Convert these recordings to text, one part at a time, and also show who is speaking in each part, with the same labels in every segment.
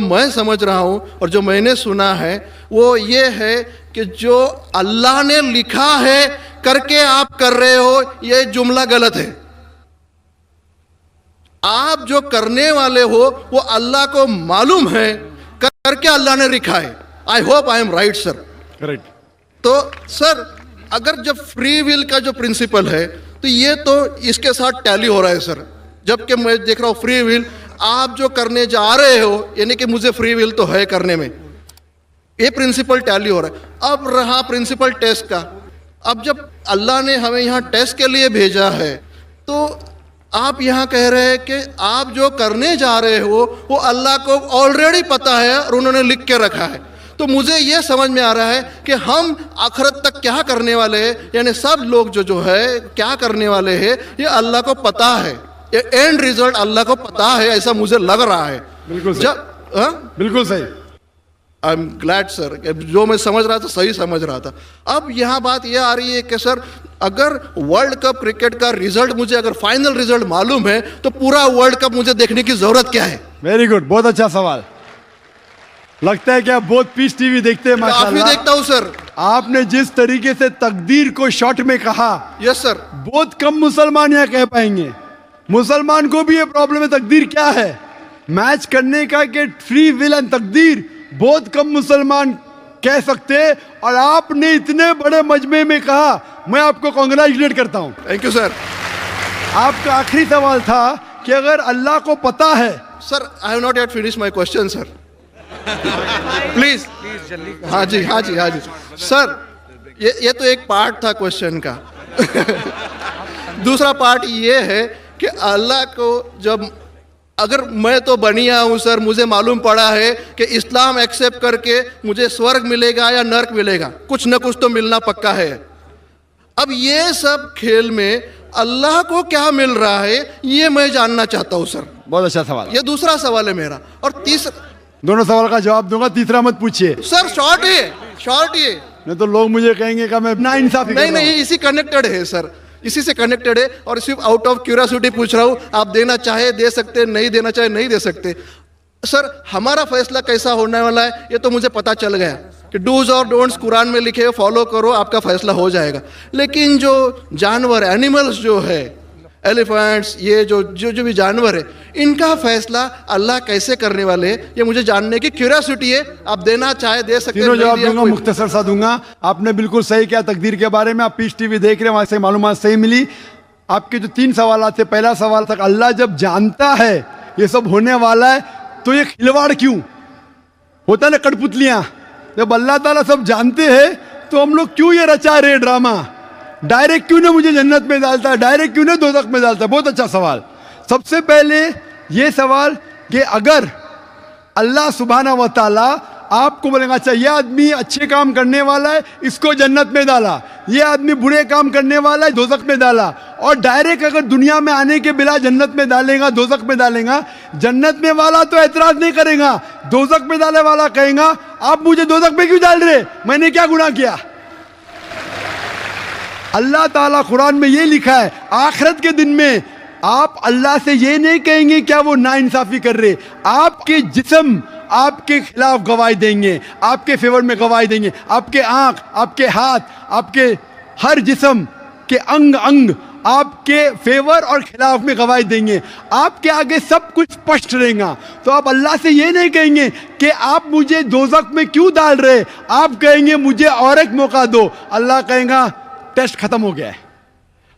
Speaker 1: मैं समझ रहा हूँ और जो मैंने सुना है वो ये है कि जो अल्लाह ने लिखा है करके आप कर रहे हो, ये जुमला गलत है। आप जो करने वाले हो वो अल्लाह को मालूम है, करके अल्लाह ने लिखा है। I hope I am right sir.
Speaker 2: Correct.
Speaker 1: तो सर अगर जब फ्री विल का जो प्रिंसिपल है तो ये तो इसके साथ टैली हो रहा है सर। जबकि मैं देख रहा हूँ फ्री विल आप जो करने जा रहे हो, यानी कि मुझे फ्री विल तो है करने में, ये प्रिंसिपल टैली हो रहा है। अब रहा प्रिंसिपल टेस्ट का। अब जब अल्लाह ने हमें यहाँ टेस्ट के लिए भेजा है तो आप यहाँ कह रहे हैं कि आप जो करने जा रहे हो वो अल्लाह को ऑलरेडी पता है और उन्होंने लिख के रखा है। तो मुझे ये समझ में आ रहा है कि हम आखिरत तक क्या करने वाले हैं, यानी सब लोग जो है क्या करने वाले हैं ये अल्लाह को पता है, ये एंड रिजल्ट अल्लाह को पता है, ऐसा मुझे लग रहा है।
Speaker 2: बिल्कुल सही। बिल्कुल सही।
Speaker 1: आई एम ग्लैड सर, जो मैं समझ रहा था सही समझ रहा था। अब यहाँ बात यह आ रही है कि सर अगर वर्ल्ड कप क्रिकेट का रिजल्ट मुझे अगर फाइनल रिजल्ट मालूम है तो पूरा वर्ल्ड कप मुझे देखने की जरूरत क्या है?
Speaker 2: वेरी गुड, बहुत अच्छा सवाल। लगता है कि आप बहुत पीस टीवी देखते हैं। माशाल्लाह।
Speaker 1: काफी देखता हूँ सर।
Speaker 2: आपने जिस तरीके से तकदीर को शॉर्ट में कहा,
Speaker 1: यस सर,
Speaker 2: बहुत कम मुसलमान यहाँ कह पाएंगे। मुसलमान को भी ये प्रॉब्लम है तकदीर क्या है, मैच करने का कि फ्री विल एंड तकदीर बहुत कम मुसलमान कह सकते हैं। और आपने इतने बड़े मजमे में कहा, मैं आपको कांग्रेचुलेट करता हूं।
Speaker 1: Thank you sir.
Speaker 2: आपका आखिरी सवाल था कि अगर अल्लाह को पता है।
Speaker 1: Sir I have not yet finish my question sir, please जल्दी। हाँ जी हाँ जी हाँ जी सर, ये तो एक पार्ट था क्वेश्चन का। दूसरा पार्ट ये है कि अल्लाह को जब अगर मैं तो बनिया हूँ सर, मुझे मालूम पड़ा है कि इस्लाम एक्सेप्ट करके मुझे स्वर्ग मिलेगा या नर्क मिलेगा, कुछ न कुछ तो मिलना पक्का है। अब ये सब खेल में अल्लाह को क्या मिल रहा है ये मैं जानना चाहता हूँ सर।
Speaker 2: बहुत अच्छा सवाल।
Speaker 1: ये दूसरा सवाल है मेरा। और तीसरा,
Speaker 2: दोनों सवाल का जवाब दूंगा, तीसरा मत पूछिए
Speaker 1: सर। शॉर्ट है, शॉर्ट ये,
Speaker 2: नहीं तो लोग मुझे कहेंगे कि मैं ना इंसाफी।
Speaker 1: नहीं नहीं, इसी कनेक्टेड है सर, इसी से कनेक्टेड है। और सिर्फ आउट ऑफ क्यूरियोसिटी पूछ रहा हूँ, आप देना चाहे दे सकते, नहीं देना चाहे नहीं दे सकते। सर हमारा फैसला कैसा होने वाला है ये तो मुझे पता चल गया कि डूज और डोंट्स कुरान में लिखे, फॉलो करो, आपका फैसला हो जाएगा। लेकिन जो जानवर, एनिमल्स जो है, एलिफेंट्स, ये जो भी जानवर है, इनका फैसला अल्लाह कैसे करने वाले हैं ये मुझे जानने की क्यूरियोसिटी है। आप देना चाहे दे सकते हैं।
Speaker 2: तीनों जवाब दूंगा, मुख्तसर सा दूंगा। आपने बिल्कुल सही किया तकदीर के बारे में। आप पीस टीवी देख रहे हैं, वहां से मालूमात सही मिली। आपके जो 3 सवाल थे, पहला सवाल था अल्लाह जब जानता है ये सब होने वाला है तो ये खिलवाड़ क्यों होता है ना, कठपुतलियां। जब अल्लाह ताला सब जानते हैं तो हम लोग क्यों ये रचा रहे ड्रामा, डायरेक्ट क्यों ना मुझे जन्नत में डालता है, डायरेक्ट क्यों ना दोज़ख में डालता है। बहुत अच्छा सवाल। सबसे पहले ये सवाल कि अगर अल्लाह सुब्हाना व तआला आपको बोलेगा अच्छा ये आदमी अच्छे काम करने वाला है, इसको जन्नत में डाला, ये आदमी बुरे काम करने वाला है, दोज़ख में डाला, और डायरेक्ट अगर दुनिया में आने के बिना जन्नत में डालेगा, दोज़ख में डालेगा, जन्नत में वाला तो एतराज नहीं करेगा, दोज़ख में डाले वाला कहेगा आप मुझे दोज़ख में क्यों डाल रहे, मैंने क्या गुनाह किया। अल्लाह ताला कुरान में ये लिखा है आखिरत के दिन में आप अल्लाह से ये नहीं कहेंगे क्या वो नाइंसाफी कर रहे, आपके जिस्म आपके खिलाफ गवाही देंगे, आपके फेवर में गवाही देंगे, आपके आंख, आपके हाथ, आपके हर जिस्म के अंग अंग आपके फेवर और खिलाफ में गवाही देंगे। आपके आगे सब कुछ स्पष्ट रहेगा। तो आप अल्लाह से ये नहीं कहेंगे कि आप मुझे दोज़ख में क्यों डाल रहे, आप कहेंगे मुझे और एक मौका दो। अल्लाह कहेगा टेस्ट खत्म हो गया है।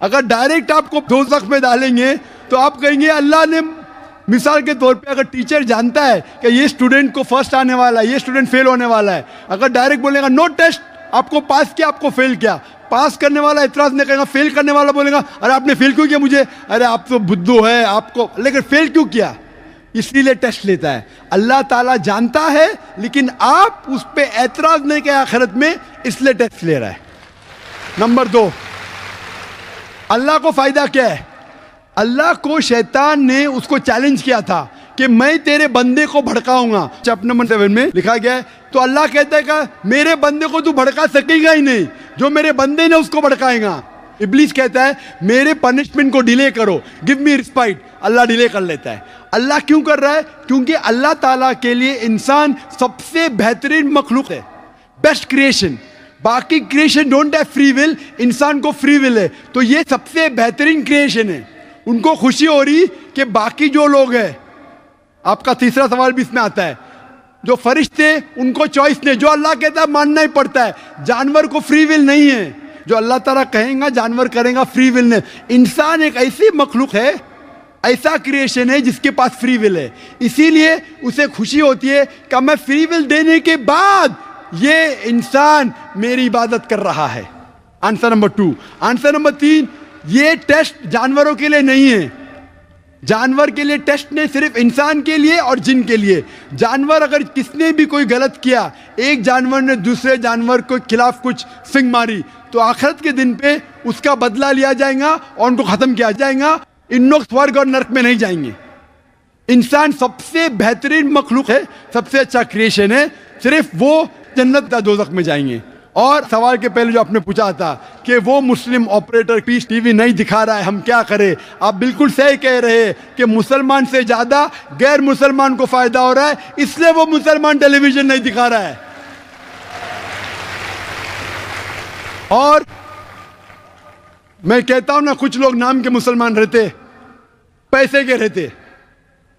Speaker 2: अगर डायरेक्ट आपको दोज़ख में डालेंगे तो आप कहेंगे अल्लाह ने, मिसाल के तौर पे अगर टीचर जानता है कि ये स्टूडेंट को फर्स्ट आने वाला है, ये स्टूडेंट फेल होने वाला है, अगर डायरेक्ट बोलेगा नो टेस्ट, आपको पास किया, आपको फेल किया, पास करने वाला इतराज नहीं करेगा, फेल करने वाला बोलेगा अरे आपने फेल क्यों किया मुझे, अरे आप तो बुद्धू है आपको, लेकिन फेल क्यों किया, इसलिए टेस्ट लेता है। अल्लाह ताला जानता है लेकिन आप उस पर एतराज नहीं किया आखिरत में, इसलिए टेस्ट ले रहा है। नंबर 2, अल्लाह को फायदा क्या है। अल्लाह को शैतान ने उसको चैलेंज किया था कि मैं तेरे बंदे को भड़काऊंगा, चैप्टर नंबर 7 में लिखा गया है। तो अल्लाह कहता है कि मेरे बंदे को तू भड़का सकेगा ही नहीं, जो मेरे बंदे ने उसको भड़काएगा। इब्लीस कहता है मेरे पनिशमेंट को डिले करो, गिव मी रिस्पाइट, अल्लाह डिले कर लेता है। अल्लाह क्यों कर रहा है? क्योंकि अल्लाह ताला के लिए इंसान सबसे बेहतरीन मखलूक है, बेस्ट क्रिएशन। बाकी creation don't have free will, इंसान को फ्री विल है, तो ये सबसे बेहतरीन क्रिएशन है। उनको खुशी हो रही कि बाकी जो लोग हैं, आपका तीसरा सवाल भी इसमें आता है, जो फरिश्ते उनको चॉइस नहीं, जो अल्लाह कहता है मानना ही पड़ता है। जानवर को फ्री विल नहीं है, जो अल्लाह ताला कहेगा जानवर करेगा, फ्री विल नहीं। इंसान एक ऐसी मखलूक है, ऐसा क्रिएशन है जिसके पास फ्री विल है, इसीलिए उसे खुशी होती है कि मैं फ्री विल देने के बाद ये इंसान मेरी इबादत कर रहा है। Answer number 2। आंसर नंबर 3, ये टेस्ट जानवरों के लिए नहीं है। जानवर के लिए टेस्ट नहीं, सिर्फ इंसान के लिए और जिन के लिए। जानवर अगर किसने भी कोई गलत किया, एक जानवर ने दूसरे जानवर के खिलाफ कुछ सिंग मारी, तो आखिरत के दिन पे उसका बदला लिया जाएगा और उनको खत्म किया जाएगा। इन लोग स्वर्ग और नरक में नहीं जाएंगे। इंसान सबसे बेहतरीन मखलूक है, सबसे अच्छा क्रिएशन है, सिर्फ वो जन्नत या दोज़ख में जाएंगे। और सवाल के पहले जो आपने पूछा था कि वो मुस्लिम ऑपरेटर पीस टीवी नहीं दिखा रहा है, हम क्या करें? आप बिल्कुल सही कह रहे हैं कि मुसलमान से ज्यादा गैर मुसलमान को फायदा हो रहा है, इसलिए वो मुसलमान टेलीविजन नहीं दिखा रहा है। और मैं कहता हूं ना, कुछ लोग नाम के मुसलमान रहते, पैसे के रहते,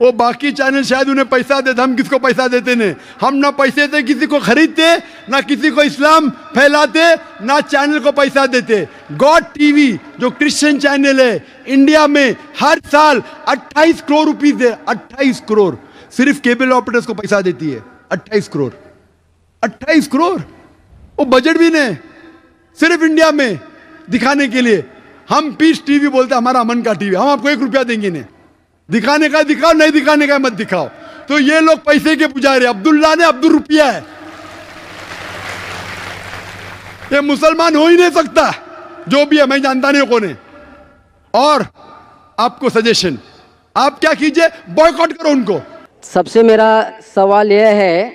Speaker 2: वो बाकी चैनल शायद उन्हें पैसा देते, हम किसको पैसा देते नहीं। हम ना पैसे से किसी को खरीदते, ना किसी को इस्लाम फैलाते, ना चैनल को पैसा देते। गॉड टीवी जो क्रिश्चियन चैनल है, इंडिया में हर साल 28 करोड़ रुपीस है, 28 करोड़ सिर्फ केबल ऑपरेटर्स को पैसा देती है। 28 करोड़, 28 करोड़, वो बजट भी नहीं, सिर्फ इंडिया में दिखाने के लिए। हम पीस टीवी बोलते हमारा अमन का टीवी, हम आपको 1 रुपया देंगे नहीं, दिखाने का दिखाओ, नहीं दिखाने का मत दिखाओ। तो ये लोग पैसे के पुजारी, अब्दुल्ला ने अब्दुल रुपया है, ये मुसलमान हो ही नहीं सकता, जो भी है, मैं जानता नहीं कौन है। और आपको सजेशन, आप क्या कीजिए, बॉयकॉट करो उनको।
Speaker 3: सबसे मेरा सवाल यह है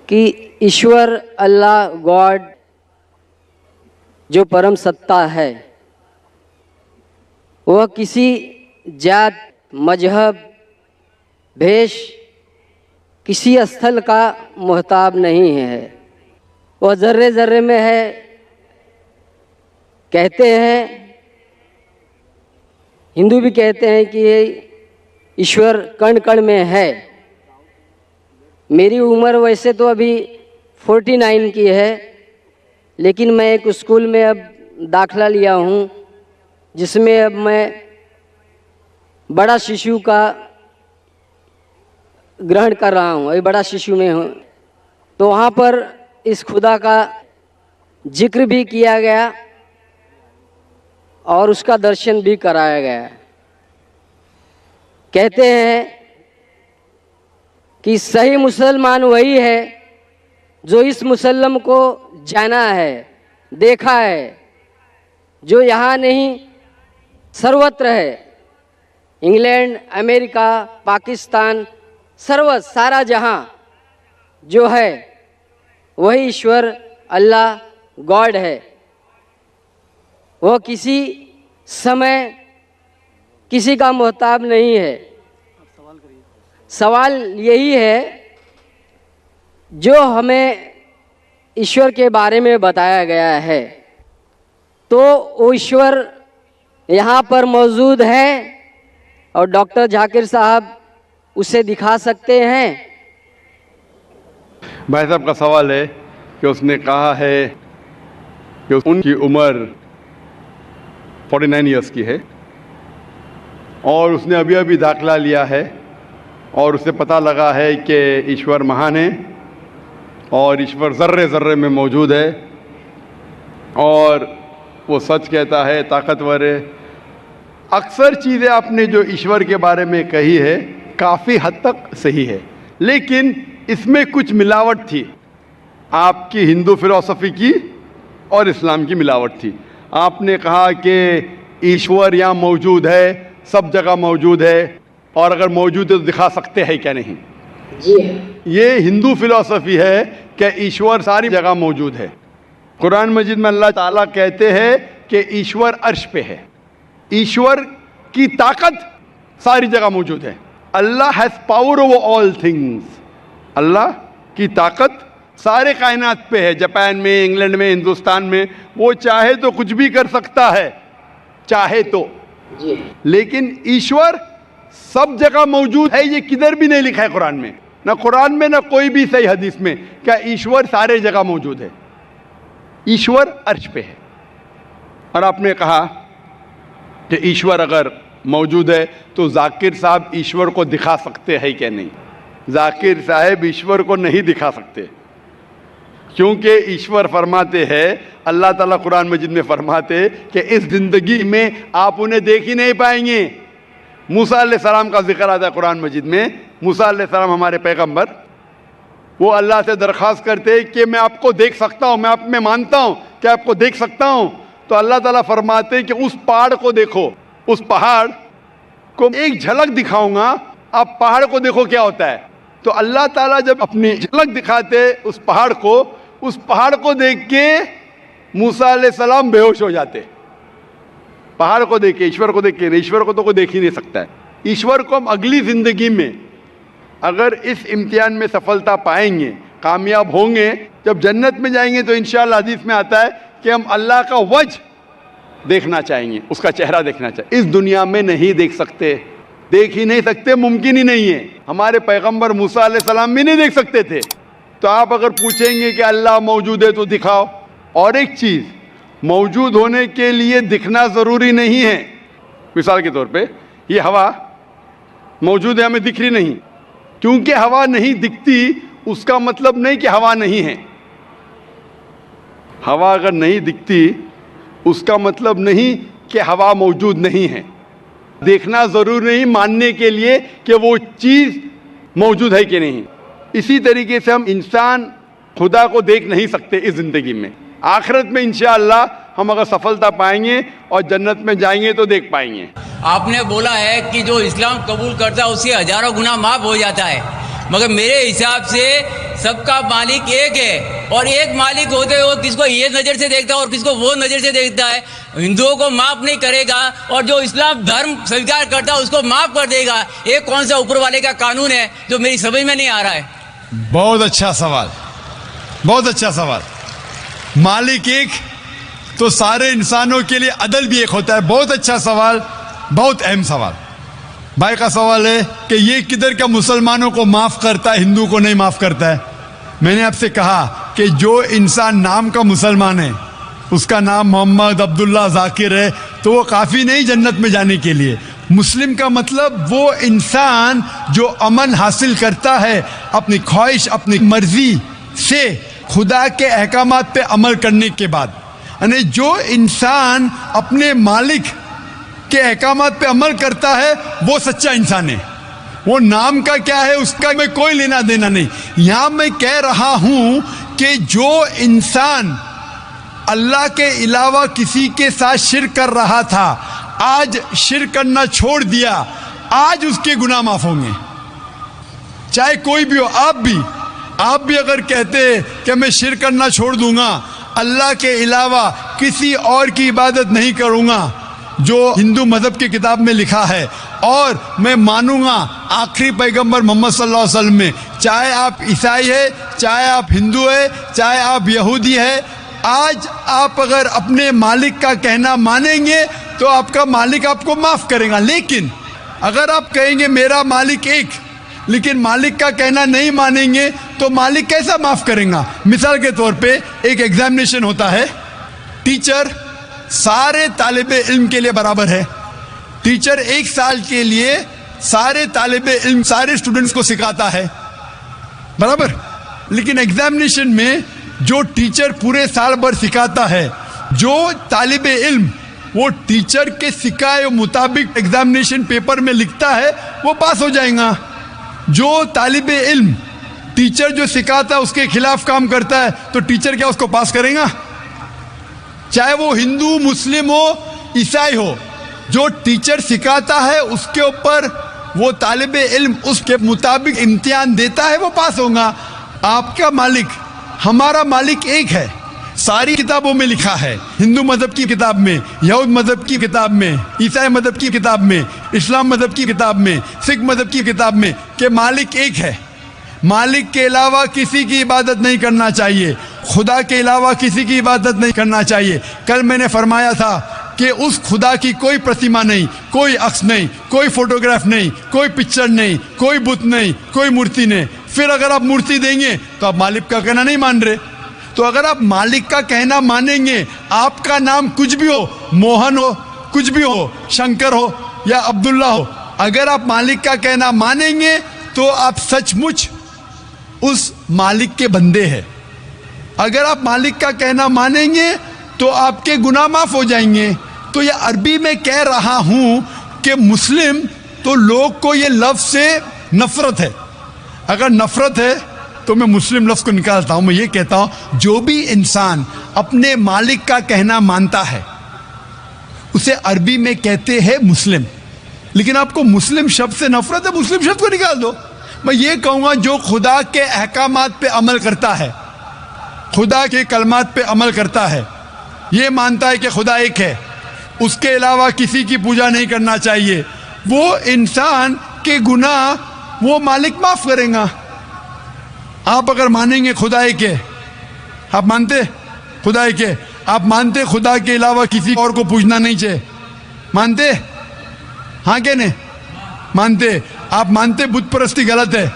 Speaker 3: कि ईश्वर अल्लाह गॉड जो परम सत्ता है, वह किसी जात, मजहब, भेष, किसी स्थल का मोहताब नहीं है। वह जर्रे जर्रे में है। कहते हैं, हिंदू भी कहते हैं कि ये ईश्वर कण कण में है। मेरी उम्र वैसे तो अभी 49 की है, लेकिन मैं एक स्कूल में अब दाखला लिया हूँ, जिसमें अब मैं बड़ा शिशु का ग्रहण कर रहा हूँ, अभी बड़ा शिशु में हूँ। तो वहाँ पर इस खुदा का जिक्र भी किया गया और उसका दर्शन भी कराया गया। कहते हैं कि सही मुसलमान वही है जो इस मुसल्लम को जाना है, देखा है, जो यहाँ नहीं सर्वत्र है। इंग्लैंड, अमेरिका, पाकिस्तान, सारा जहां जो है वही ईश्वर अल्लाह गॉड है। वह किसी समय किसी का मोहताब नहीं है। सवाल यही है, जो हमें ईश्वर के बारे में बताया गया है, तो वो ईश्वर यहाँ पर मौजूद है और डॉक्टर जाकिर साहब उसे दिखा सकते हैं?
Speaker 2: भाई साहब का सवाल है कि उसने कहा है कि उनकी उम्र 49 इयर्स की है और उसने अभी अभी दाखिला लिया है और उसे पता लगा है कि ईश्वर महान है और ईश्वर ज़र्रे ज़र्रे में मौजूद है और वो सच कहता है, ताकतवर है। अक्सर चीज़ें आपने जो ईश्वर के बारे में कही है काफ़ी हद तक सही है, लेकिन इसमें कुछ मिलावट थी, आपकी हिंदू फिलॉसफी की और इस्लाम की मिलावट थी। आपने कहा कि ईश्वर यहाँ मौजूद है, सब जगह मौजूद है और अगर मौजूद है तो दिखा सकते हैं क्या नहीं।
Speaker 3: जी,
Speaker 2: ये हिंदू फिलॉसफी है कि ईश्वर सारी जगह मौजूद है कुरान मजीद में अल्लाह ताला कहते हैं कि ईश्वर अर्श पे है। ईश्वर की ताकत सारी जगह मौजूद है। Allah has power over all things. Allah की ताकत सारे कायनात पे है। जापान में, इंग्लैंड में, हिंदुस्तान में, वो चाहे तो कुछ भी कर सकता है, चाहे तो। लेकिन ईश्वर सब जगह मौजूद है, ये किधर भी नहीं लिखा है कुरान में, ना कुरान में ना कोई भी सही हदीस में, क्या ईश्वर सारे जगह मौजूद है। ईश्वर अर्श पे है। और आपने कहा कि ईश्वर अगर मौजूद है तो जाकिर साहब ईश्वर को दिखा सकते हैं क्या? नहीं, जाकिर साहब ईश्वर को नहीं दिखा सकते, क्योंकि ईश्वर फरमाते हैं, अल्लाह ताला कुरान मजीद में फरमाते कि इस जिंदगी में आप उन्हें देख ही नहीं पाएंगे। मूसा अलैहिस्सलाम का जिक्र आता है कुरान मजीद में। मूसा अलैहिस्सलाम हमारे पैगंबर, वो अल्लाह से दरख्वास्त करते कि मैं आपको देख सकता हूँ, मैं आप में मानता हूँ कि आपको देख सकता हूँ। तो अल्लाह ताला फरमाते कि उस पहाड़ को देखो, उस पहाड़ को एक झलक दिखाऊंगा, आप पहाड़ को देखो क्या होता है। तो अल्लाह ताला जब अपनी झलक दिखाते उस पहाड़ को देख के मूसा अलैहिस्सलाम बेहोश हो जाते। पहाड़ को देख के, ईश्वर को देख के। ईश्वर को तो कोई देख ही नहीं सकता है। ईश्वर को हम अगली ज़िंदगी में अगर इस इम्तिहान में सफलता पाएंगे, कामयाब होंगे, जब जन्नत में जाएंगे तो इंशाअल्लाह हदीस में आता है कि हम अल्लाह का वजह देखना चाहेंगे, उसका चेहरा देखना चाहिए। इस दुनिया में नहीं देख सकते, देख ही नहीं सकते, मुमकिन ही नहीं है। हमारे पैगंबर मूसा अलैहिस्सलाम भी नहीं देख सकते थे। तो आप अगर पूछेंगे कि अल्लाह मौजूद है तो दिखाओ। और एक चीज़, मौजूद होने के लिए दिखना ज़रूरी नहीं है। मिसाल के तौर पे ये हवा मौजूद है, हमें दिख रही नहीं। क्योंकि हवा नहीं दिखती उसका मतलब नहीं कि हवा नहीं है। हवा अगर नहीं दिखती उसका मतलब नहीं कि हवा मौजूद नहीं है। देखना ज़रूरी नहीं मानने के लिए कि वो चीज़ मौजूद है कि नहीं। इसी तरीके से हम इंसान खुदा को देख नहीं सकते इस ज़िंदगी में। आखिरत में इंशाअल्लाह हम अगर सफलता पाएंगे और जन्नत में जाएंगे तो देख पाएंगे।
Speaker 4: आपने बोला है कि जो इस्लाम कबूल करता है उसके हजारों गुनाह माफ़ हो जाता है, मगर मेरे हिसाब से सबका मालिक एक है। और एक मालिक होते हुए किसको ये नज़र से देखता है और किसको वो नज़र से देखता है। हिंदुओं को माफ़ नहीं करेगा और जो इस्लाम धर्म स्वीकार करता है उसको माफ़ कर देगा। ये कौन सा ऊपर वाले का कानून है जो मेरी समझ में नहीं आ रहा है।
Speaker 2: बहुत अच्छा सवाल, बहुत अच्छा सवाल। मालिक एक तो सारे इंसानों के लिए अदल भी एक होता है। बहुत अच्छा सवाल, बहुत अहम सवाल। भाई का सवाल है कि ये किधर का मुसलमानों को माफ़ करता है, हिंदू को नहीं माफ़ करता है। मैंने आपसे कहा कि जो इंसान नाम का मुसलमान है, उसका नाम मोहम्मद अब्दुल्ला जाकिर है, तो वो काफ़ी नहीं जन्नत में जाने के लिए। मुस्लिम का मतलब वो इंसान जो अमन हासिल करता है अपनी ख्वाहिश, अपनी मर्जी से खुदा के अहकामात पे अमल करने के बाद। यानी जो इंसान अपने मालिक के अहकामात पे अमल करता है वो सच्चा इंसान है। वो नाम का क्या है उसका मैं कोई लेना देना नहीं। यहाँ मैं कह रहा हूँ कि जो इंसान अल्लाह के अलावा किसी के साथ शिर्क कर रहा था, आज शिर्क करना छोड़ दिया, आज उसके गुनाह माफ़ होंगे। चाहे कोई भी हो, आप भी अगर कहते कि मैं शिर्क करना छोड़ दूंगा, अल्लाह के अलावा किसी और की इबादत नहीं करूंगा जो हिंदू मज़हब की किताब में लिखा है, और मैं मानूंगा आखिरी पैगंबर मोहम्मद सल्लल्लाहु अलैहि वसल्लम में, चाहे आप ईसाई है, चाहे आप हिंदू है, चाहे आप यहूदी है, आज आप अगर अपने मालिक का कहना मानेंगे तो आपका मालिक आपको माफ़ करेगा। लेकिन अगर आप कहेंगे मेरा मालिक एक, लेकिन मालिक का कहना नहीं मानेंगे तो मालिक कैसा माफ़ करेगा। मिसाल के तौर पे एक एग्जामिनेशन होता है, टीचर सारे तालिबे इल्म के लिए बराबर है। टीचर एक साल के लिए सारे तालिबे इल्म, सारे स्टूडेंट्स को सिखाता है, बराबर। लेकिन एग्जामिनेशन में जो टीचर पूरे साल भर सिखाता है, जो तालिबे इल्म वो टीचर के सिखाए मुताबिक एग्जामिनेशन पेपर में लिखता है, वो पास हो जाएगा। जो तालिबे इल्म टीचर जो सिखाता है उसके खिलाफ काम करता है तो टीचर क्या उसको पास करेगा? चाहे वो हिंदू, मुस्लिम हो, ईसाई हो, जो टीचर सिखाता है उसके ऊपर वो तालिबे इल्म उसके मुताबिक इम्तिहान देता है, वो पास होगा। आपका मालिक, हमारा मालिक एक है, सारी किताबों में लिखा है, हिंदू मजहब की किताब में, यहूद मजहब की किताब में, ईसाई मजहब की किताब में, इस्लाम मजहब की किताब में, सिख मजहब की किताब में कि मालिक एक है। मालिक के अलावा किसी की इबादत नहीं करना चाहिए, खुदा के अलावा किसी की इबादत नहीं करना चाहिए। कल मैंने फरमाया था कि उस खुदा की कोई प्रतिमा नहीं, कोई अक्स नहीं, कोई फोटोग्राफ नहीं, कोई पिक्चर नहीं, कोई बुत नहीं, कोई मूर्ति नहीं। फिर अगर आप मूर्ति देंगे तो आप मालिक का कहना नहीं मान रहे। तो अगर आप मालिक का कहना मानेंगे, आपका नाम कुछ भी हो, मोहन हो, कुछ भी हो, शंकर हो या अब्दुल्ला हो, अगर आप मालिक का कहना मानेंगे तो आप सचमुच उस मालिक के बंदे हैं। अगर आप मालिक का कहना मानेंगे तो आपके गुनाह माफ हो जाएंगे। तो ये अरबी में कह रहा हूं कि मुस्लिम तो लोग को ये लफ्ज से नफरत है। अगर नफरत है तो मैं मुस्लिम लफ्ज को निकालता हूं। मैं ये कहता हूं जो भी इंसान अपने मालिक का कहना मानता है उसे अरबी में कहते हैं मुस्लिम। लेकिन आपको मुस्लिम शब्द से नफरत है, मुस्लिम शब्द को निकाल दो। मैं ये कहूँगा जो खुदा के अहकामात पे अमल करता है, खुदा के कलमात पे अमल करता है, ये मानता है कि खुदा एक है, उसके अलावा किसी की पूजा नहीं करना चाहिए, वो इंसान के गुनाह वो मालिक माफ करेगा। आप अगर मानेंगे खुदा एक है, आप मानते खुदा एक है, आप मानते खुदा के अलावा किसी और को पूजना नहीं चाहिए, मानते? हाँ क्या नहीं मानते? आप मानते बुत परस्ती गलत है,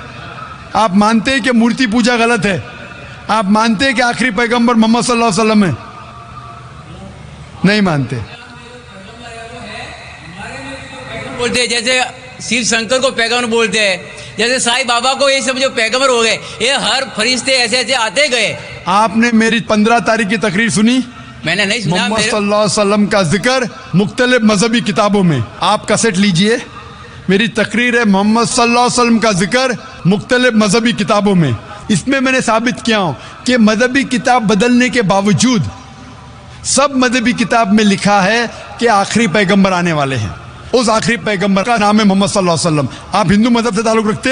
Speaker 2: आप मानते कि मूर्ति पूजा गलत है, आप मानते कि आखिरी पैगंबर मोहम्मद सल्लल्लाहु अलैहि वसल्लम है? नहीं मानते।
Speaker 4: बोलते हैं जैसे शिव शंकर को पैगंबर बोलते हैं, जैसे साईं बाबा को ये सब जो पैगंबर हो गए, ये हर फरिश्ते ऐसे ऐसे आते गए। आपने
Speaker 2: मेरी 15 तारीख की तकरीर सुनी?
Speaker 4: मैंने नहीं सुना।
Speaker 2: मोहम्मद सल्लल्लाहु अलैहि वसल्लम का जिक्र मुख्तलिफ मजहबी किताबों में, आप कैसेट लीजिए, मेरी तकरीर है मोहम्मद सल्लल्लाहु अलैहि वसल्लम का जिक्र मुख्तलिफ मजहबी किताबों में। इसमें मैंने साबित किया हूं कि मजहबी किताब बदलने के बावजूद सब मजहबी किताब में लिखा है कि आखिरी पैगंबर आने वाले हैं। उस आखिरी पैगंबर का नाम है मोहम्मद सल्लल्लाहु अलैहि वसल्लम। आप हिंदू मजहब से ताल्लुक रखते?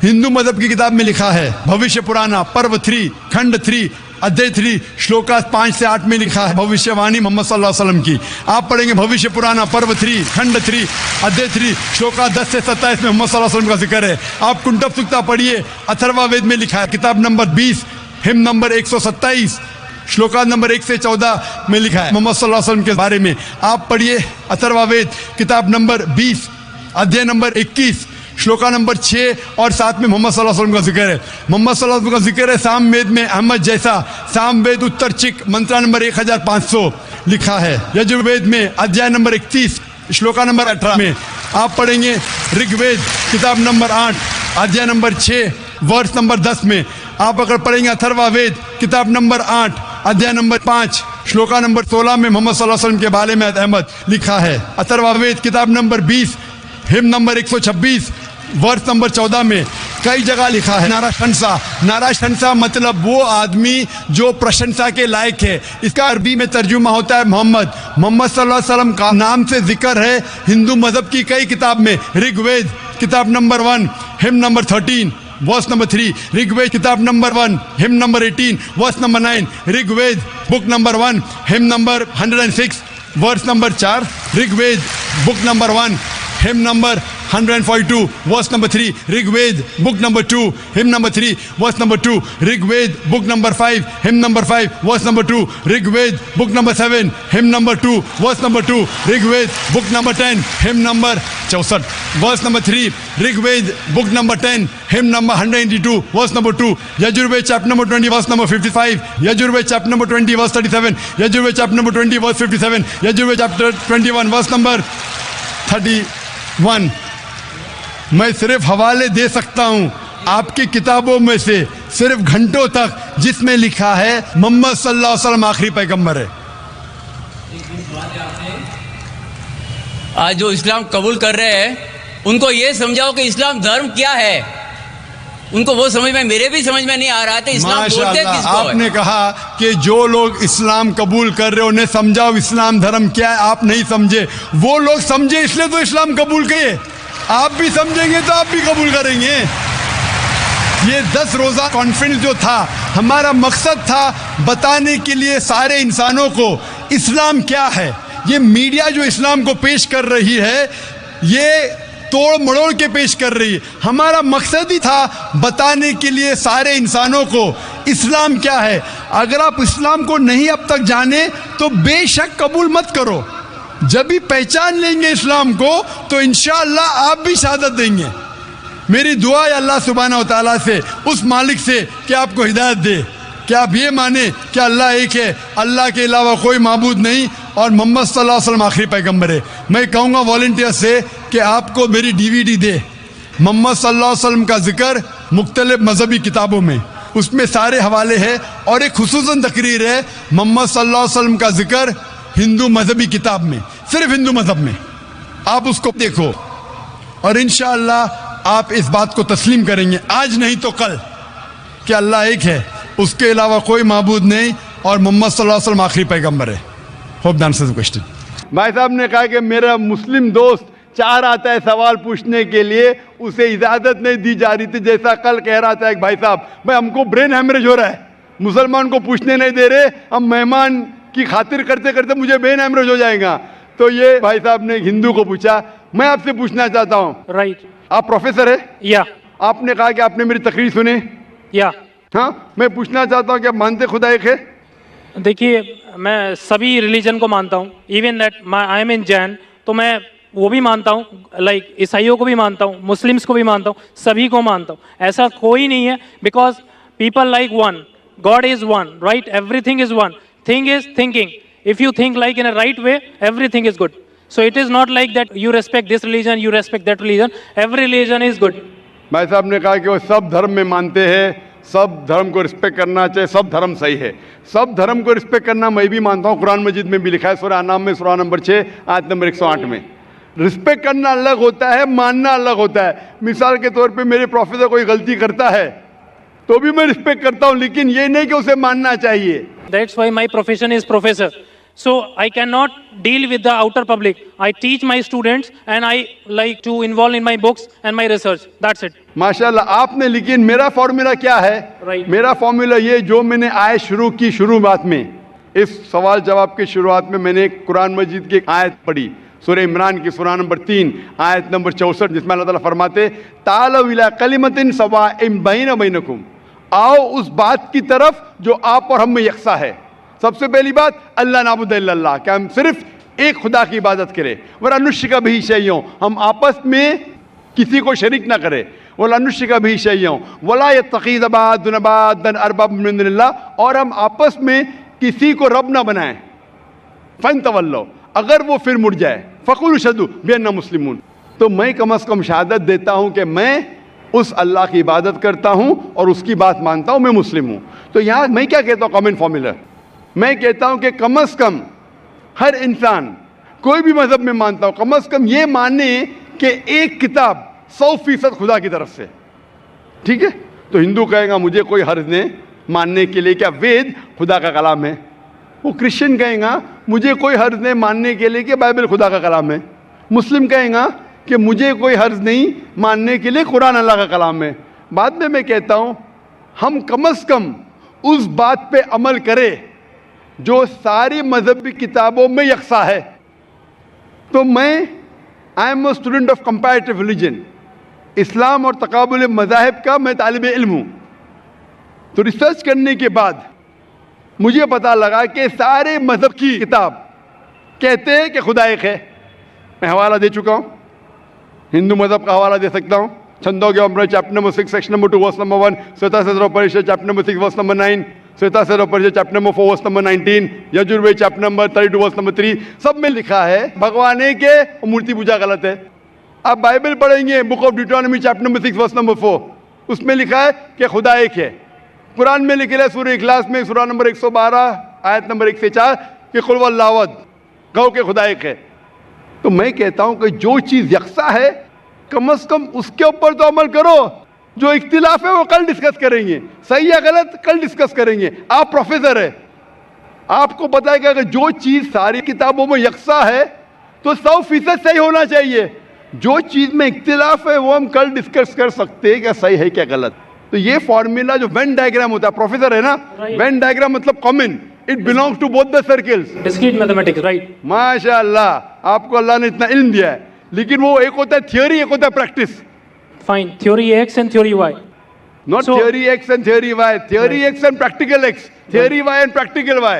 Speaker 2: हिंदू मजहब की किताब में लिखा है, भविष्य पुराना पर्व 3 खंड 3 अध्याय 3 श्लोका 5 से 8 में लिखा है भविष्यवाणी मोहम्मद सल्लल्लाहु अलैहि वसल्लम की। आप पढ़ेंगे भविष्य पुराना पर्व 3 खंड 3 अध्याय 3 श्लोका 10 से 27 में मोहम्मद सल्लल्लाहु अलैहि वसल्लम का जिक्र है। आप कुंटब सुक्ता पढ़िए, अथर्वा वेद में लिखा है, किताब number 20 him number 127 shloka number 1 से 14 में लिखा है मोहम्मद सल्लल्लाहु अलैहि वसल्लम के बारे में। आप पढ़िए अथर्वा वेद किताब नंबर 20 अध्याय नंबर 21 श्लोका नंबर 6 और 7 में मोहम्मद सल्लल्लाहु अलैहि वसल्लम का जिक्र है। मोहम्मद सल्लल्लाहु अलैहि वसल्लम का जिक्र है साम वेद में अहमद जैसा, साम वेद उत्तर चिक मंत्रा नंबर 1500 लिखा है। यजुर्वेद में अध्याय नंबर 31 श्लोका नंबर 18 में। आप पढ़ेंगे ऋग्वेद किताब नंबर 8 अध्याय नंबर 6 वर्ष नंबर 10 में। आप अगर पढ़ेंगे अथर्वा वेद किताब नंबर 8 अध्याय नंबर 5 श्लोका नंबर 16 में मोहम्मद सल्लल्लाहु अलैहि वसल्लम के बारे में अहमद लिखा है। अथर्वा वेद किताब नंबर 20 हिम नंबर 126 वर्ष नंबर 14 में कई जगह लिखा है नाराशंसा। नाराशंसा मतलब वो आदमी जो प्रशंसा के लायक है। इसका अरबी में तर्जुमा होता है मोहम्मद। मोहम्मद सल्लल्लाहु अलैहि वसल्लम का नाम से जिक्र है हिंदू मजहब की कई किताब में। ऋग्वेद किताब number 1 hymn number 13 verse number 3, Rigveda किताब number 1 hymn number 18 verse number 9, Rigveda book number 1 hymn number 106 verse number 4, Rigveda book number 1 hymn number 142 verse number 3, Rigveda book number 2 hymn number 3 verse number 2, Rigveda book number 5 hymn number 5 verse number 2, Rigveda book number 7 hymn number 2 verse number 2, Rigveda book number 10 hymn number 64 verse number 3, Rigveda book number 10 hymn number 182 verse number 2, Yajurveda chapter number 20 verse number 55, Yajurveda chapter number 20 verse 37, Yajurveda chapter number 20 verse 57, Yajurveda chapter 21 verse number 31। मैं सिर्फ हवाले दे सकता हूं आपकी किताबों में से सिर्फ घंटों तक जिसमें लिखा है मोहम्मद सल्लल्लाहु अलैहि वसल्लम आखिरी पैगंबर है।
Speaker 4: आज जो इस्लाम कबूल कर रहे हैं उनको ये समझाओ कि इस्लाम धर्म क्या है। उनको वो समझ में, मेरे भी समझ में नहीं आ रहा था इस्लाम बोलते किसको है।
Speaker 2: आपने कहा कि जो लोग इस्लाम कबूल कर रहे हो उन्हें समझाओ इस्लाम धर्म क्या है। आप नहीं समझे, वो लोग समझे इसलिए तो इस्लाम कबूल किए। आप भी समझेंगे तो आप भी कबूल करेंगे। ये 10 रोज़ा कॉन्फ्रेंस जो था, हमारा मकसद था बताने के लिए सारे इंसानों को इस्लाम क्या है। ये मीडिया जो इस्लाम को पेश कर रही है, ये तोड़ मड़ोड़ के पेश कर रही है। हमारा मकसद ही था बताने के लिए सारे इंसानों को इस्लाम क्या है। अगर आप इस्लाम को नहीं अब तक जाने तो बेशक कबूल मत करो। जब भी पहचान लेंगे इस्लाम को तो इंशाअल्लाह आप भी शहादत देंगे। मेरी दुआ है अल्लाह सुब्हानहू व तआला से, उस मालिक से, कि आपको हिदायत दे कि आप ये माने कि अल्लाह एक है, अल्लाह के अलावा कोई माबूद नहीं और मोहम्मद सल्लल्लाहु अलैहि वसल्लम आखिरी पैगम्बर है। मैं कहूँगा वॉलंटियर से कि आपको मेरी DVD दे, मोहम्मद सल्लल्लाहु अलैहि वसल्लम का जिक्र मुख्तलिफ मजहबी किताबों में, उसमें सारे हवाले हैं। और एक खुसूसन तकरीर है मोहम्मद सल्लल्लाहु अलैहि वसल्लम का जिक्र हिंदू मजहबी किताब में, सिर्फ हिंदू मजहब में। आप उसको देखो और इंशाअल्लाह आप इस बात को तस्लीम करेंगे, आज नहीं तो कल, कि अल्लाह एक है, उसके अलावा कोई माबूद नहीं और मोहम्मद सल्लल्लाहु अलैहि वसल्लम आखिरी पैगम्बर है। Hope that answers the question.
Speaker 5: भाई साहब ने कहा कि मेरा मुस्लिम दोस्त चाह रहा था सवाल पूछने के लिए, उसे इजाज़त नहीं दी जा रही थी। जैसा कल कह रहा था एक भाई साहब, भाई हमको ब्रेन हैमरेज हो रहा है, मुसलमान को पूछने नहीं दे रहे, हम मेहमान की खातिर करते करते मुझे ब्रेन हैमरेज हो जाएगा। तो ये भाई साहब ने हिंदू को पूछा। मैं आपसे पूछना चाहता हूँ,
Speaker 6: राइट,
Speaker 5: आप प्रोफेसर है?
Speaker 6: या
Speaker 5: आपने कहा कि आपने मेरी तकरीर सुनी,
Speaker 6: या
Speaker 5: हाँ, मैं पूछना चाहता हूँ कि आप मानते खुदा एक है?
Speaker 6: देखिए, मैं सभी रिलीजन को मानता हूँ, इवन दैट आई एम इन जैन, तो मैं वो भी मानता हूँ, लाइक ईसाइयों को भी मानता हूँ, मुस्लिम्स को भी मानता हूँ, सभी को मानता हूँ। ऐसा कोई नहीं है, because people like one, God is one, right, everything is one, thing is thinking. If you think like in a right way, everything is good. So it is not like that you respect this religion, you respect that religion. Every religion is good.
Speaker 5: भाई साहब ने कहा कि वो सब धर्म में मानते हैं, सब धर्म को रिस्पेक्ट करना चाहिए, सब धर्म सही है। सब धर्म को रिस्पेक्ट करना मैं भी मानता हूँ, कुरान मजीद में भी लिखा है, सूरह अनाम में सूरह नंबर 6 आयत नंबर 108 में। रिस्पेक्ट करना अलग होता है, मानना अलग होता है। मिसाल के तौर पे मेरे प्रोफेसर कोई गलती करता है तो भी मैं रिस्पेक्ट करता हूँ, लेकिन ये नहीं कि उसे मानना चाहिए।
Speaker 6: That's why my profession is professor. So I cannot deal with the outer public. I teach my students and I like to involve in my books and my research. That's it.
Speaker 5: माशाल्लाह आपने, लेकिन मेरा formula क्या है?
Speaker 6: Right.
Speaker 5: मेरा formula ये, जो मैंने आयत शुरू की शुरुआत में, इस सवाल जवाब के शुरुआत में मैंने कुरान मजीद की एक आयत पढ़ी, सूरह इमरान की सूरह नंबर 3 आयत नंबर 64, जिसमें अल्लाह ताला फरमाते तालव इला कलिमतिन सवाइन बैना बैनकुम, आओ उस बात की तरफ जो आप और हम में यकसा है। सबसे पहली बात, अल्लाह नाबुद इल्लल्लाह, कि हम सिर्फ एक खुदा की इबादत करें। वला नुश्रिका बिही शैय्यन, हम आपस में किसी को शरीक ना करें। वला नुश्रिका बिही शैय्यन वला यत्तखिज़ बादुना बादन अरबाब मिन दुनिल्लाह, और हम आपस में किसी को रब ना बनाएं। फन तवल्लो, अगर वो फिर मुड़ जाए, फ़कुलू शहदू बिअन्ना मुस्लिमून, तो मैं कम से कम शहादत देता हूँ कि मैं उस अल्लाह की इबादत करता हूँ और उसकी बात मानता हूँ, मैं मुस्लिम हूँ। तो यहाँ मैं क्या कहता हूँ, कॉमन फॉर्मूला, मैं कहता हूं कि कम से कम हर इंसान, कोई भी मजहब में मानता हूं, कम से कम ये माने कि एक किताब 100% खुदा की तरफ से, ठीक है? तो हिंदू कहेगा मुझे कोई हर्ज नहीं मानने के लिए क्या वेद खुदा का कलाम है। वो क्रिश्चियन कहेगा मुझे कोई हर्ज नहीं मानने के लिए कि बाइबल खुदा का कलाम है। मुस्लिम कहेगा कि मुझे कोई हर्ज नहीं मानने के लिए कुरान अल्लाह का कलाम है। बाद में मैं कहता हूं हम कम से कम उस बात पे अमल करें जो सारी मजहबी किताबों में यकसा है। तो मैं I am a student of comparative religion, इस्लाम और तकाबुल मज़ाहिब का मैं तालिब इल्म हूँ। तो रिसर्च करने के बाद मुझे पता लगा कि सारे मजहब की किताब कहते हैं कि खुदा एक है। मैं हवाला दे चुका हूँ, हिंदू मजहब का हवाला दे सकता हूँ, छंदोग्य अमृत chapter number 6 section number 2 verse number 1, श्वेता परिषद चैप्टर नंबर 6 वर्स नंबर 9, श्वेता परिषद chapter number 4 verse number 19, Yajurveda chapter number 32 verse number 3, सब में लिखा है भगवान एक है, मूर्ति पूजा गलत है। आप बाइबल पढ़ेंगे, book of Deuteronomy chapter number 6 verse number 4, उसमें लिखा है कि खुदा एक है। कुरान में लिखा है सूरह इखलास में सूरह नंबर 112 आयत नंबर 1 से 4 कि कुल वल्लाहु अहद, कहो कि खुदा एक है। तो मैं कहता हूं कि जो चीज़ यकसा है कम से कम उसके ऊपर तो अमल करो। जो इख्तिलाफ है वो कल डिस्कस करेंगे, सही या गलत कल डिस्कस करेंगे। आप प्रोफेसर है, आपको पता है कि अगर जो चीज़ सारी किताबों में यकसा है तो 100% सही होना चाहिए। जो चीज़ में इख्तिलाफ है वो हम कल डिस्कस कर सकते हैं क्या सही है क्या गलत। तो ये फॉर्मूला जो वेन डायग्राम होता है, प्रोफेसर है ना, वेन डायग्राम मतलब common, it belongs to both the circles.
Speaker 6: Discrete mathematics, right.
Speaker 5: माशाअल्लाह, आपको अल्लाह ने इतना इल्म दिया है। लेकिन वो एक होता है थियोरी, एक होता है practice.
Speaker 6: Fine, theory X and theory Y,
Speaker 5: Not
Speaker 6: So-
Speaker 5: theory X and theory Y, theory X and practical X, theory Y and practical Y.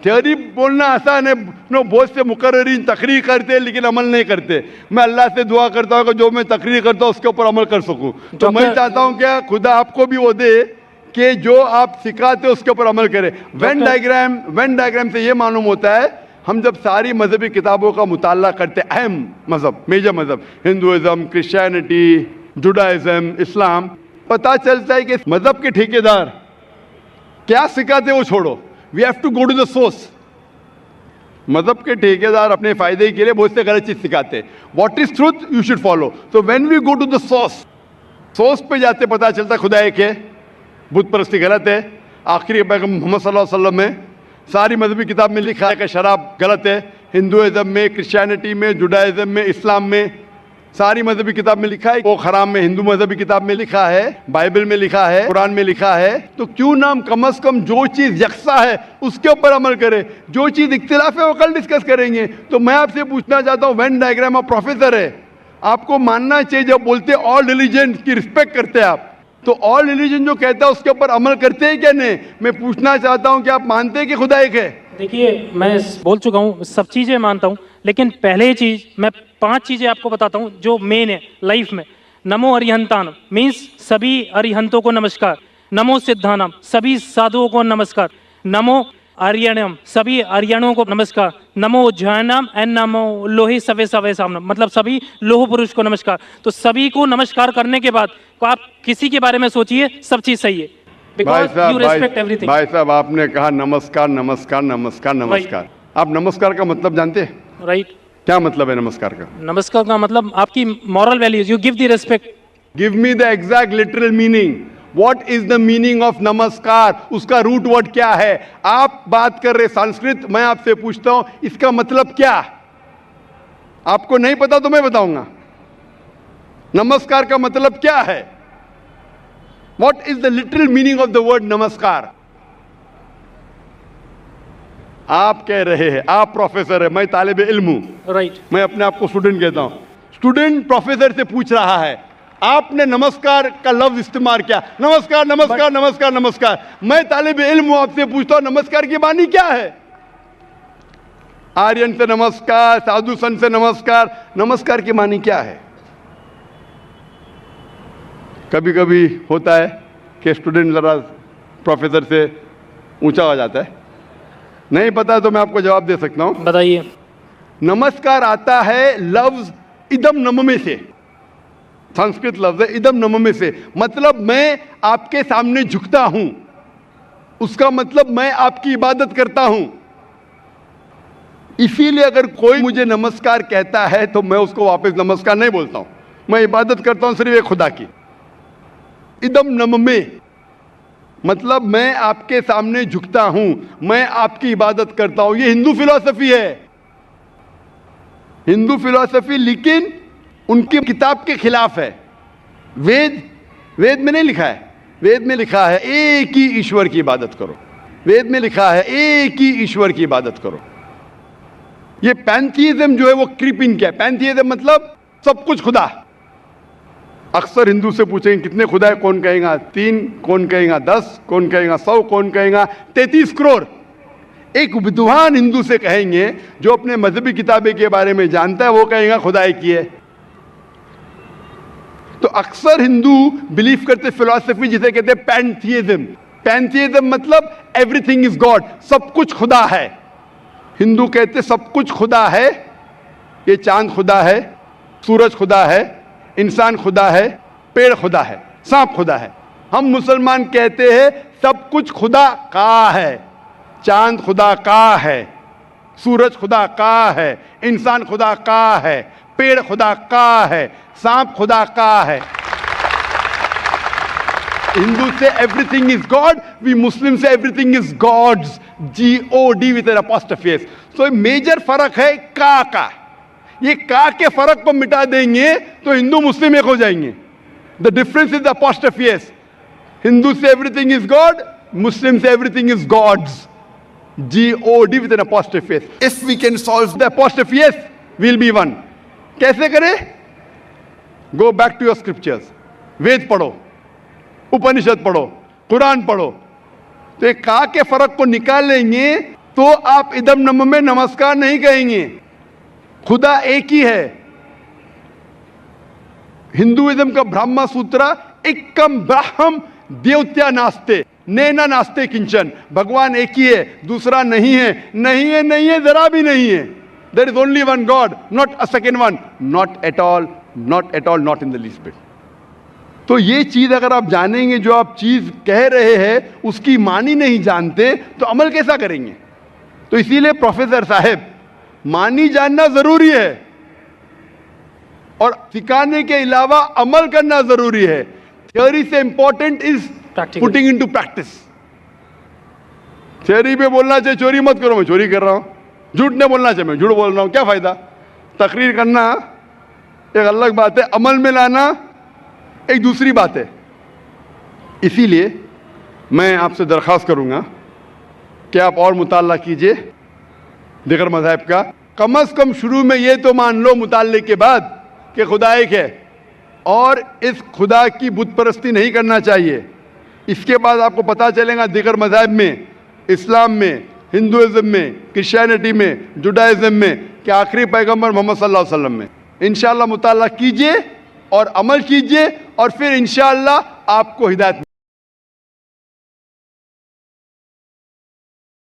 Speaker 5: Theory बोलना आसान है, नो बहुत से मुकर्रिरीन तकरीर करते हैं लेकिन अमल नहीं करते। मैं अल्लाह से दुआ करता हूँ कि जो मैं तकरीर करता हूँ उसके ऊपर अमल कर सकूँ। तो मैं चाहता हूँ क्या खुदा आपको भी वो दे कि जो आप सिखाते हो उसके ऊपर अमल करें। वेन डायग्राम से ये मालूम होता है, हम जब सारी मजहबी किताबों का मुताला करते, अहम मजहब, मेजर मजहब, हिंदुइज्म, क्रिश्चियनिटी, जुडाइज्म, इस्लाम, पता चलता है कि मजहब के ठेकेदार क्या सिखाते वो छोड़ो, we have to go to the source. मजहब के ठेकेदार अपने फायदे के लिए बहुत से गलत चीज सिखाते हैं। What is truth you should follow. So when we go to the source पे जाते पता चलता है खुदा एक है, बुत परस्ती गलत है। आखिरी पैगंबर मोहम्मद सल्लल्लाहु अलैहि वसल्लम में सारी मजहबी किताब में लिखा है कि शराब गलत है। हिंदुइज्म में, क्रिश्चियनिटी में, जुडाइज्म में, इस्लाम में, सारी मजहबी किताब में लिखा है। वो हराम में हिंदू मजहबी किताब में लिखा है, बाइबल में लिखा है, कुरान में लिखा है। तो क्यों ना हम कम से कम जो चीज यकसा है उसके ऊपर अमल करें, जो चीज इख्तिलाफ है वो कल डिस्कस करेंगे। तो मैं आपसे पूछना चाहता हूँ, वेन डायग्राम आप प्रोफेसर है, आपको मानना चाहिए जब बोलते ऑल रिलीजन की रिस्पेक्ट करते हैं आप, तो ऑल रिलीजन जो कहता है उसके ऊपर अमल करते हैं क्या नहीं। मैं पूछना चाहता हूँ कि आप मानते हैं कि खुदा एक है।
Speaker 6: देखिए, मैं बोल चुका हूँ, सब चीज़ें मानता हूँ, लेकिन पहले चीज़ मैं 5 चीज़ें आपको बताता हूँ जो मेन है लाइफ में। नमो अरिहंतानम मीन्स सभी अरिहंतों को नमस्कार। नमो सिद्धानम सभी साधुओं को नमस्कार। नमो आर्यणम सभी आर्यणों को नमस्कार। नमो जैनम एंड नमो लोहे सवे सवे सामनम मतलब सभी लोह पुरुष को नमस्कार। तो सभी को नमस्कार करने के बाद तो आप किसी के बारे में सोचिए, सब चीज़ सही है। Because you respect everything.
Speaker 5: भाई साहब आपने कहा नमस्कार नमस्कार नमस्कार नमस्कार। आप नमस्कार का मतलब जानते हैं?
Speaker 6: राइट।
Speaker 5: क्या मतलब है नमस्कार का?
Speaker 6: नमस्कार का मतलब आपकी moral values, you give the respect.
Speaker 5: Give me the exact literal meaning. What is the meaning of नमस्कार? उसका रूट वर्ड क्या है? आप बात कर रहे संस्कृत, मैं आपसे पूछता हूं इसका मतलब क्या? आपको नहीं पता तो मैं बताऊंगा। नमस्कार का मतलब क्या है? What is the literal meaning of the word नमस्कार? आप कह रहे हैं, आप प्रोफेसर है, मैं तालिब इल्म हूं।
Speaker 6: राइट।
Speaker 5: मैं अपने आप को स्टूडेंट कहता हूं। स्टूडेंट प्रोफेसर से पूछ रहा है, आपने नमस्कार का लफ्ज इस्तेमाल किया, नमस्कार नमस्कार नमस्कार नमस्कार। मैं तालिब इल्म हूं, आपसे पूछता हूं नमस्कार की मानी क्या है? आर्यन से नमस्कार, साधु संत से नमस्कार, नमस्कार की मानी क्या है? कभी कभी होता है कि स्टूडेंट ज़रा प्रोफेसर से ऊंचा हो जाता है, नहीं पता तो मैं आपको जवाब दे सकता हूं।
Speaker 6: बताइए।
Speaker 5: नमस्कार आता है लफ्ज इदम नममे से, संस्कृत लफ्ज है इदम नममे से, मतलब मैं आपके सामने झुकता हूं, उसका मतलब मैं आपकी इबादत करता हूं। इसीलिए अगर कोई मुझे नमस्कार कहता है तो मैं उसको वापस नमस्कार नहीं बोलता हूं, मैं इबादत करता हूं सिर्फ एक खुदा की। इदम नममे मतलब मैं आपके सामने झुकता हूं, मैं आपकी इबादत करता हूं। ये हिंदू फिलॉसफी है, हिंदू फिलॉसफी, लेकिन उनकी किताब के खिलाफ है। वेद में नहीं लिखा है, वेद में लिखा है एक ही ईश्वर की इबादत करो। वेद में लिखा है एक ही ईश्वर की इबादत करो। ये पैंथीइज्म जो है वो क्रीपिंग क्या है? पैंथीइज्म मतलब सब कुछ खुदा। अक्सर हिंदू से पूछेंगे कितने खुदा है, कौन कहेगा 3, कौन कहेगा 10, कौन कहेगा 100, कौन कहेगा 33 करोड़। एक विद्वान हिंदू से कहेंगे जो अपने मजहबी किताबें के बारे में जानता है, वो कहेगा खुदा एक ही है। तो अक्सर हिंदू बिलीव करते फिलॉसफी जिसे कहते हैं पैंथीइज्म। पैंथीइज्म मतलब एवरीथिंग इज गॉड, सब कुछ खुदा है। हिंदू कहते सब कुछ खुदा है, ये चांद खुदा है, सूरज खुदा है, इंसान खुदा है, पेड़ खुदा है, सांप खुदा है। हम मुसलमान कहते हैं सब कुछ खुदा का है, चांद खुदा का है, सूरज खुदा का है, इंसान खुदा का है, पेड़ खुदा का है, सांप खुदा का है। हिंदू से everything is God, we Muslim से everything is God's, GOD with an apostrophe S. तो मेजर फर्क है का। ये का के फर्क को मिटा देंगे तो हिंदू मुस्लिम एक हो जाएंगे। The difference is the apostrophe S. Hindu say everything is God, Muslims say everything is God's. G-O-D with an apostrophe S. If we can solve the apostrophe S, we'll be one. कैसे करें? Go back to your scriptures. वेद पढ़ो, उपनिषद पढ़ो, कुरान पढ़ो, तो एक का के फर्क को निकाल लेंगे तो आप इदम नम में नमस्कार नहीं कहेंगे. खुदा एक ही है. हिंदुइज्म का ब्रह्मा सूत्र एकम ब्राह्म देवत्या नास्ते नैना नास्ते किंचन. भगवान एक ही है, दूसरा नहीं है, नहीं है, नहीं है, जरा भी नहीं है. There is only one God, not a second one, not at all, not at all, not in the least bit. तो ये चीज अगर आप जानेंगे, जो आप चीज कह रहे हैं उसकी मानी नहीं जानते, तो अमल कैसा करेंगे? तो इसीलिए प्रोफेसर साहब, मानी जानना जरूरी है और सिखाने के अलावा अमल करना जरूरी है. थ्योरी से important is putting into practice. Theory पे बोलना चाहिए चोरी मत करो, मैं चोरी कर रहा हूं. झूठ नहीं बोलना चाहिए, मैं झूठ बोल रहा हूं, क्या फायदा? तकरीर करना एक अलग बात है, अमल में लाना एक दूसरी बात है. इसीलिए मैं आपसे दरख्वास्त करूंगा कि आप और मुताला कीजिए दिगर मज़हब का. कम से कम शुरू में ये तो मान लो मुताले के बाद कि खुदा एक है और इस खुदा की बुत परस्ती नहीं करना चाहिए. इसके बाद आपको पता चलेगा दिगर मज़हब में, इस्लाम में, हिंदुइज्म में, क्रिश्चियनिटी में, जुडाइज्म में कि आखिरी पैगंबर मोहम्मद सल्लल्लाहु अलैहि वसल्लम में. इंशाअल्लाह मुताला कीजिए और अमल कीजिए और फिर इंशाअल्लाह आपको हिदायत